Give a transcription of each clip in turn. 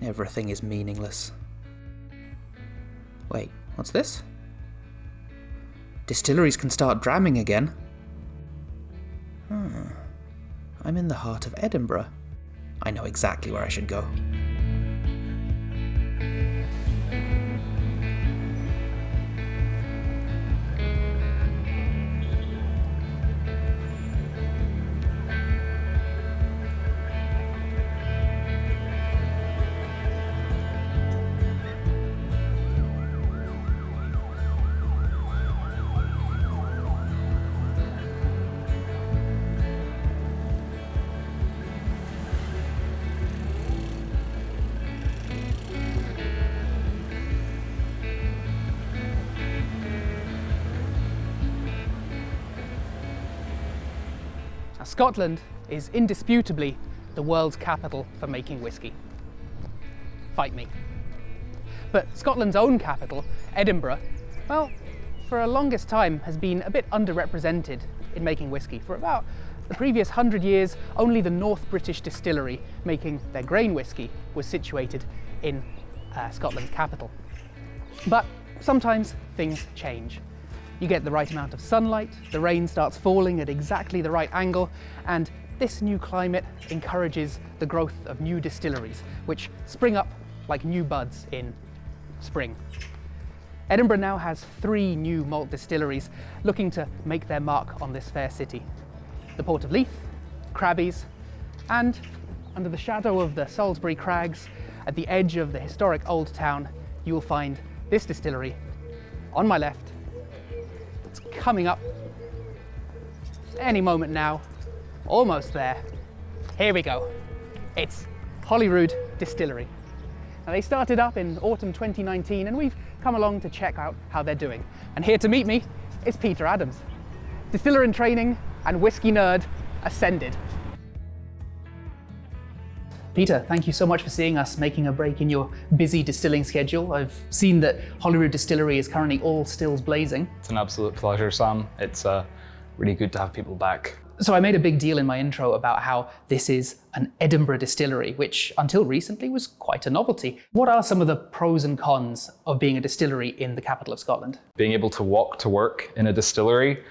Everything is meaningless. Wait, what's this? Distilleries can start dramming again. I'm in the heart of Edinburgh. I know exactly where I should go. Scotland is indisputably the world's capital for making whisky. Fight me. But Scotland's own capital, Edinburgh, well, for a longest time has been a bit underrepresented in making whisky. For about the previous 100 years, only the North British Distillery making their grain whisky was situated in Scotland's capital. But sometimes things change. You get the right amount of sunlight, the rain starts falling at exactly the right angle, and this new climate encourages the growth of new distilleries, which spring up like new buds in spring. Edinburgh now has 3 new malt distilleries looking to make their mark on this fair city. The Port of Leith, Crabbeys, and under the shadow of the Salisbury Crags, at the edge of the historic Old Town, you will find this distillery on my left. It's coming up any moment now, almost there. Here we go. It's Holyrood Distillery. Now, they started up in autumn 2019 and we've come along to check out how they're doing. And here to meet me is Peter Adams, distiller in training and whisky nerd ascended. Peter, thank you so much for seeing us making a break in your busy distilling schedule. I've seen that Holyrood Distillery is currently all stills blazing. It's an absolute pleasure, Sam. It's really good to have people back. So I made a big deal in my intro about how this is an Edinburgh distillery, which until recently was quite a novelty. What are some of the pros and cons of being a distillery in the capital of Scotland? Being able to walk to work in a distillery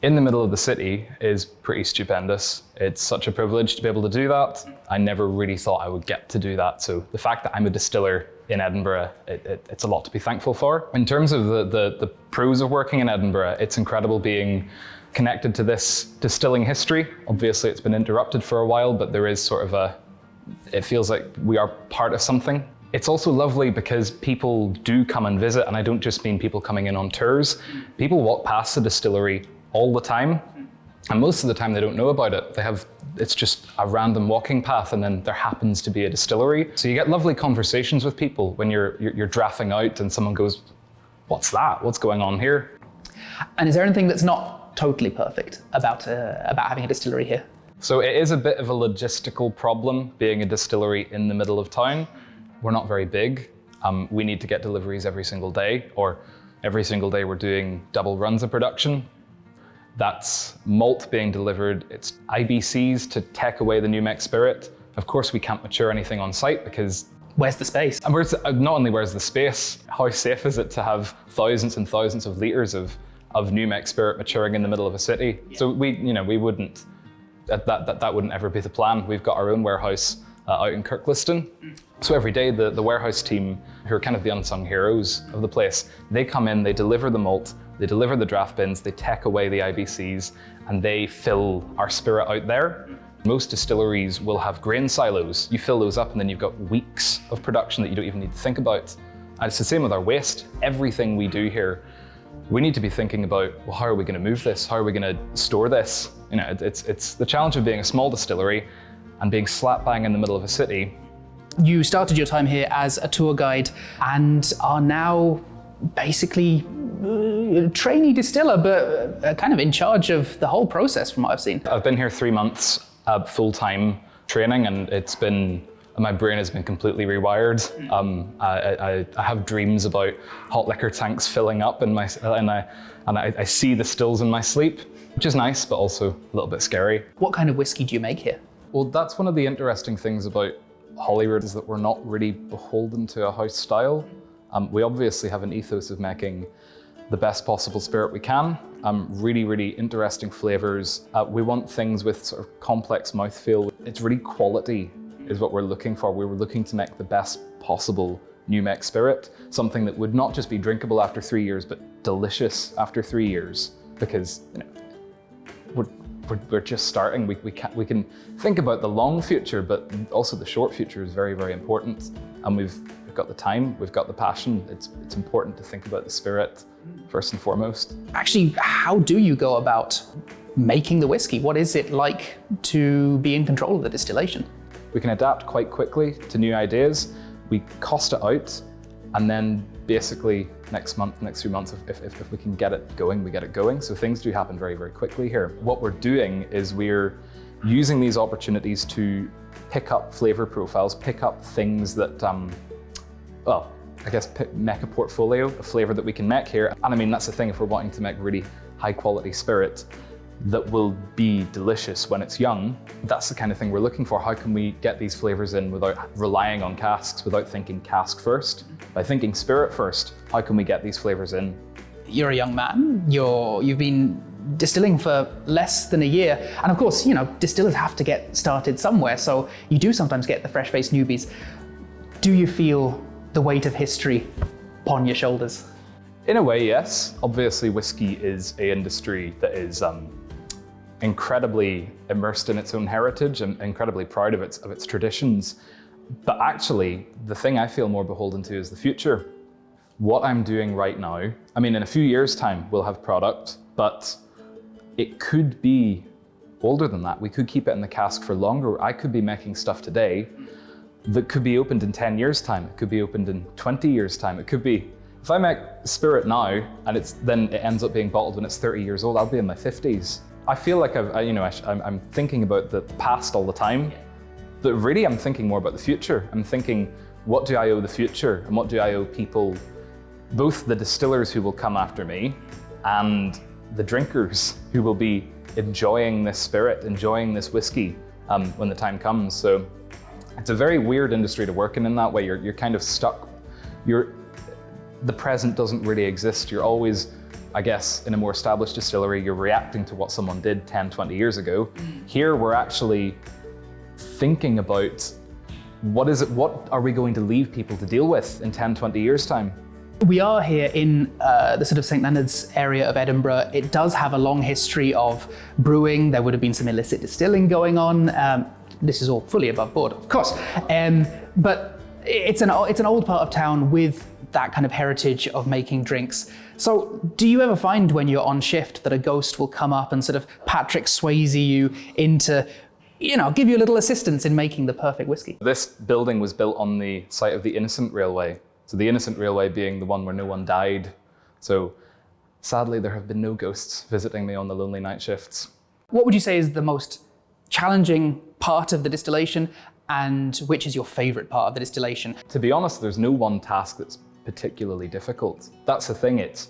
in the middle of the city is pretty stupendous. It's such a privilege to be able to do that. I never really thought I would get to do that. So the fact that I'm a distiller in Edinburgh, it's a lot to be thankful for. In terms of the pros of working in Edinburgh, it's incredible being connected to this distilling history. Obviously it's been interrupted for a while, but there is sort of it feels like we are part of something. It's also lovely because people do come and visit, and I don't just mean people coming in on tours. People walk past the distillery all the time, and most of the time they don't know about it. It's just a random walking path, and then there happens to be a distillery. So you get lovely conversations with people when you're drafting out and someone goes, "What's that? What's going on here?" And is there anything that's not totally perfect about having a distillery here? So it is a bit of a logistical problem being a distillery in the middle of town. We're not very big. We need to get deliveries every single day, or every single day we're doing double runs of production. That's malt being delivered, it's IBCs to take away the new mec spirit. Of course we can't mature anything on site because... Where's the space? And not only where's the space, how safe is it to have thousands and thousands of litres of new mec spirit maturing in the middle of a city? Yeah. So we wouldn't, that wouldn't ever be the plan. We've got our own warehouse out in Kirkliston. So every day the warehouse team, who are kind of the unsung heroes of the place, they come in, they deliver the malt, they deliver the draft bins, they take away the IBCs, and they fill our spirit out there. Most distilleries will have grain silos. You fill those up and then you've got weeks of production that you don't even need to think about. And it's the same with our waste. Everything we do here, we need to be thinking about, well, how are we going to move this? How are we going to store this? You know, it's the challenge of being a small distillery and being slap bang in the middle of a city. You started your time here as a tour guide and are now basically a trainee distiller, but kind of in charge of the whole process from what I've seen. I've been here 3 months full-time training, and my brain has been completely rewired. I have dreams about hot liquor tanks filling up and I see the stills in my sleep, which is nice, but also a little bit scary. What kind of whiskey do you make here? Well, that's one of the interesting things about Holyrood is that we're not really beholden to a house style. We obviously have an ethos of making the best possible spirit we can. Really, really interesting flavors. We want things with sort of complex mouthfeel. It's really quality is what we're looking for. We were looking to make the best possible new make spirit, something that would not just be drinkable after 3 years, but delicious after 3 years, because we're just starting. We can think about the long future, but also the short future is very, very important. And we've got the time, we've got the passion. It's important to think about the spirit first and foremost. Actually, how do you go about making the whiskey? What is it like to be in control of the distillation? We can adapt quite quickly to new ideas. We cost it out, and then basically next month, next few months, if we can get it going, we get it going. So things do happen very, very quickly here. What we're doing is we're using these opportunities to pick up flavor profiles, pick up things that, well, I guess make a portfolio of flavor that we can make here. And I mean, that's the thing, if we're wanting to make really high quality spirit that will be delicious when it's young, that's the kind of thing we're looking for. How can we get these flavors in without relying on casks, without thinking cask first? By thinking spirit first, how can we get these flavors in? You're a young man, you've been distilling for less than a year. And of course, you know, distillers have to get started somewhere. So you do sometimes get the fresh-faced newbies. Do you feel the weight of history upon your shoulders? In a way, yes. Obviously, whiskey is an industry that is incredibly immersed in its own heritage and incredibly proud of its traditions. But actually, the thing I feel more beholden to is the future. What I'm doing right now, I mean, in a few years' time, we'll have product, but it could be older than that. We could keep it in the cask for longer. I could be making stuff today that could be opened in 10 years' time. It could be opened in 20 years' time. It could be, if I make spirit now and then it ends up being bottled when it's 30 years old, I'll be in my 50s. I feel like I'm thinking about the past all the time, but really I'm thinking more about the future. I'm thinking, what do I owe the future, and what do I owe people, both the distillers who will come after me and the drinkers who will be enjoying this spirit, enjoying this whiskey when the time comes. So it's a very weird industry to work in that way. You're kind of stuck. The present doesn't really exist. You're always, I guess, in a more established distillery, you're reacting to what someone did 10, 20 years ago. Here, we're actually thinking about what are we going to leave people to deal with in 10, 20 years' time? We are here in the sort of St Leonard's area of Edinburgh. It does have a long history of brewing. There would have been some illicit distilling going on. This is all fully above board, of course. But it's an old part of town with that kind of heritage of making drinks. So do you ever find when you're on shift that a ghost will come up and sort of Patrick Swayze you into, give you a little assistance in making the perfect whiskey? This building was built on the site of the Innocent Railway. So the Innocent Railway being the one where no one died. So sadly, there have been no ghosts visiting me on the lonely night shifts. What would you say is the most challenging part of the distillation, and which is your favorite part of the distillation? To be honest, there's no one task that's particularly difficult. That's the thing, it's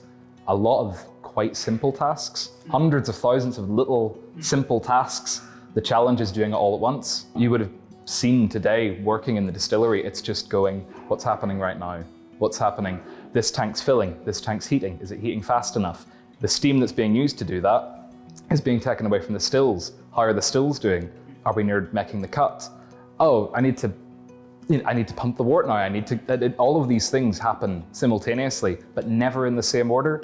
a lot of quite simple tasks, hundreds of thousands of little simple tasks. The challenge is doing it all at once. You would have seen today working in the distillery, it's just going, what's happening right now? What's happening? This tank's filling, this tank's heating. Is it heating fast enough? The steam that's being used to do that is being taken away from the stills. How are the stills doing? Are we near making the cut? Oh, I need to pump the wort now. All of these things happen simultaneously, but never in the same order.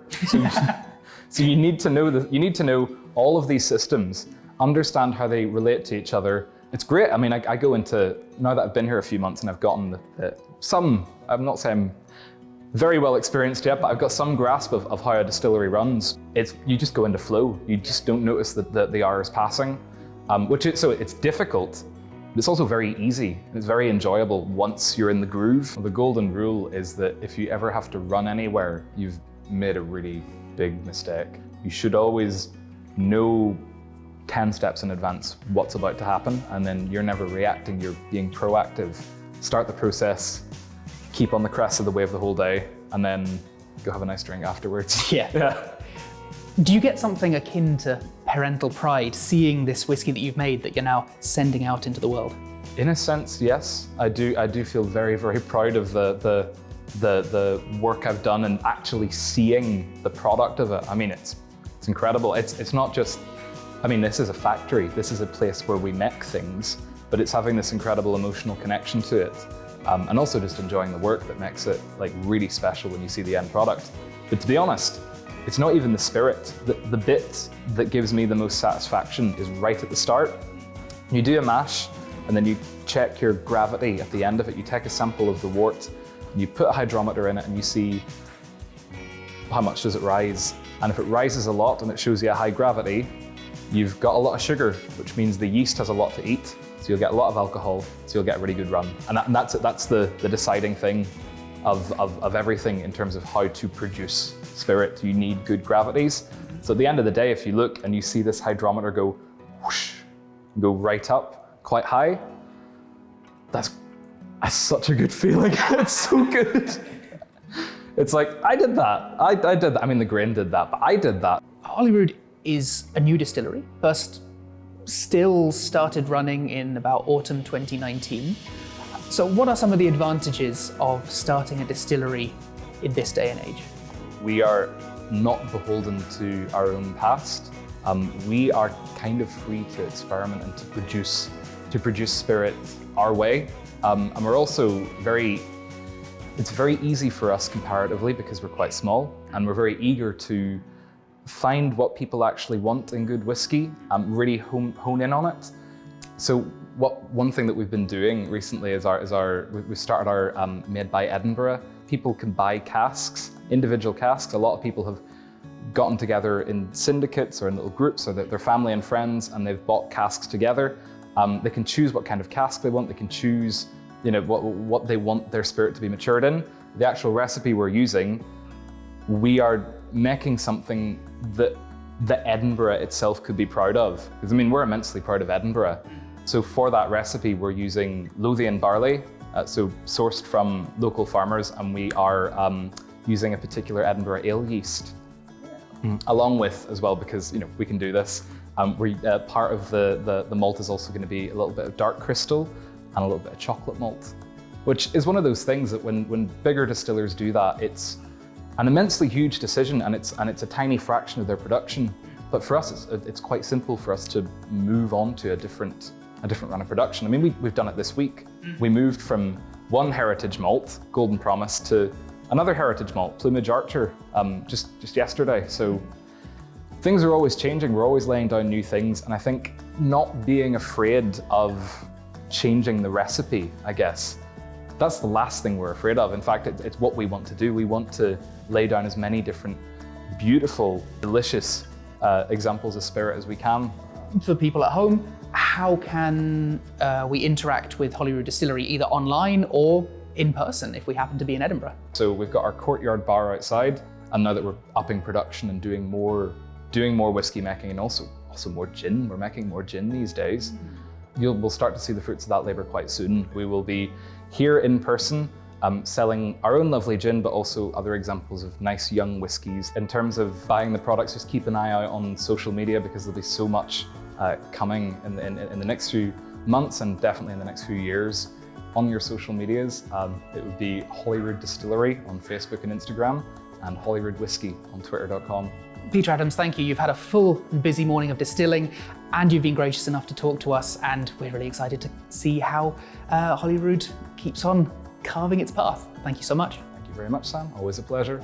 So you need to know all of these systems, understand how they relate to each other. It's great. I mean, I go into, now that I've been here a few months and I've gotten I'm not saying very well experienced yet, but I've got some grasp of how a distillery runs. You just go into flow. You just don't notice that the hours passing, so it's difficult. It's also very easy. It's very enjoyable once you're in the groove. The golden rule is that if you ever have to run anywhere, you've made a really big mistake. You should always know 10 steps in advance what's about to happen, and then you're never reacting, you're being proactive. Start the process, keep on the crest of the wave the whole day, and then go have a nice drink afterwards. Yeah. Do you get something akin to parental pride seeing this whiskey that you've made that you're now sending out into the world? In a sense, yes. I do feel very, very proud of the work I've done and actually seeing the product of it. I mean, it's incredible. It's not just, I mean, this is a factory. This is a place where we make things, but it's having this incredible emotional connection to it. And also just enjoying the work that makes it like really special when you see the end product. But to be honest, it's not even the spirit. The bit that gives me the most satisfaction is right at the start. You do a mash, and then you check your gravity at the end of it. You take a sample of the wort, and you put a hydrometer in it, and you see how much does it rise. And if it rises a lot and it shows you a high gravity, you've got a lot of sugar, which means the yeast has a lot to eat. So you'll get a lot of alcohol, so you'll get a really good run. And that's the deciding thing of everything in terms of how to produce spirit. You need good gravities. So at the end of the day, if you look and you see this hydrometer go whoosh, go right up quite high, that's such a good feeling. It's so good. It's like, I did that. I did that. I mean, the grain did that, but I did that. Holyrood is a new distillery. First still started running in about autumn 2019. So what are some of the advantages of starting a distillery in this day and age? We are not beholden to our own past. We are kind of free to experiment and to produce spirit our way. And we're also it's very easy for us comparatively because we're quite small, and we're very eager to find what people actually want in good whiskey, really hone in on it. So one thing that we've been doing recently is we started our Made by Edinburgh. People can buy casks, individual casks. A lot of people have gotten together in syndicates or in little groups, or their family and friends, and they've bought casks together. They can choose what kind of cask they want. They can choose, what they want their spirit to be matured in. The actual recipe we're using, we are making something that Edinburgh itself could be proud of. Because I mean, we're immensely proud of Edinburgh. So for that recipe, we're using Lothian barley, so sourced from local farmers, and we are using a particular Edinburgh ale yeast. Along with, as well, because we can do this, part of the malt is also going to be a little bit of dark crystal and a little bit of chocolate malt, which is one of those things that when bigger distillers do that, it's an immensely huge decision, and it's a tiny fraction of their production. But for us, it's quite simple for us to move on to a different run of production. I mean, we've done it this week. We moved from one heritage malt, Golden Promise, to another heritage malt, Plumage Archer, just yesterday. So things are always changing. We're always laying down new things, and I think not being afraid of changing the recipe, I guess, that's the last thing we're afraid of. In fact, it's what we want to do. We want to lay down as many different beautiful, delicious examples of spirit as we can. For people at home, how can we interact with Holyrood Distillery, either online or in person if we happen to be in Edinburgh? So we've got our courtyard bar outside, and now that we're upping production and doing more whiskey making, and also more gin, we're making more gin these days. We'll start to see the fruits of that labour quite soon. We will be here in person, selling our own lovely gin, but also other examples of nice young whiskies. In terms of buying the products, just keep an eye out on social media, because there'll be so much coming in the next few months, and definitely in the next few years. On your social medias, it would be Holyrood Distillery on Facebook and Instagram, and Holyrood Whisky on twitter.com. Peter Adams, thank you. You've had a full and busy morning of distilling, and you've been gracious enough to talk to us, and we're really excited to see how Holyrood keeps on carving its path. Thank you so much. Thank you very much, Sam. Always a pleasure.